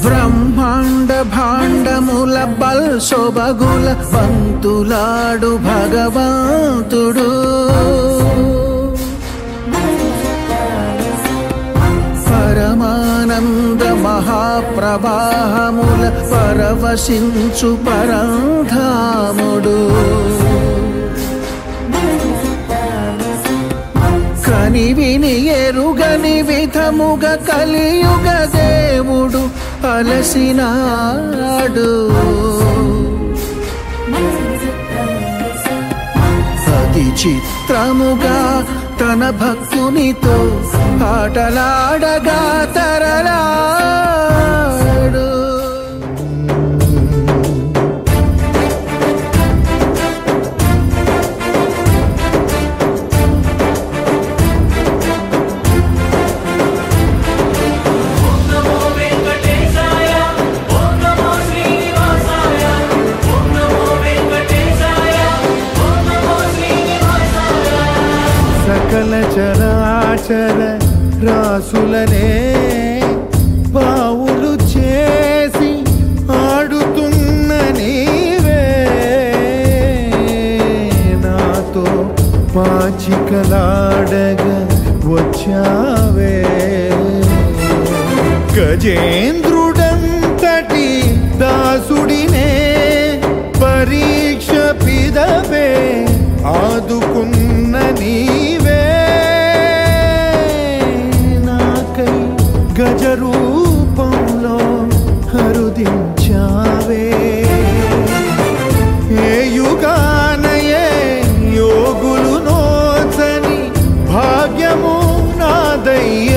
బ్రహ్మాండ భాండముల బల్సొబగుల బంతులాడు భగవంతుడు పరమానంద మహాప్రవాహముల పరవశించు పరంధాముడు కని విని ఎరుగని విధముగా కలియుగ దేవుడు అలసినాడు అతి చిత్రముగా తన భక్తునితో ఆటలాడగా తరలాడు సకల చరాచర రాసులనే బావులు చేసి ఆడుతున్న నీవే నాతో పాచికలాడగా వచ్చావే గజేంద్రుడంతటి దాసుడినే పరీక్ష పిదవే ఆదుకున్న నీవే నాకై గజరూపంలో హరుదించావే ఏ యుగానయే యోగులు నోచని భాగ్యము నాదయ్య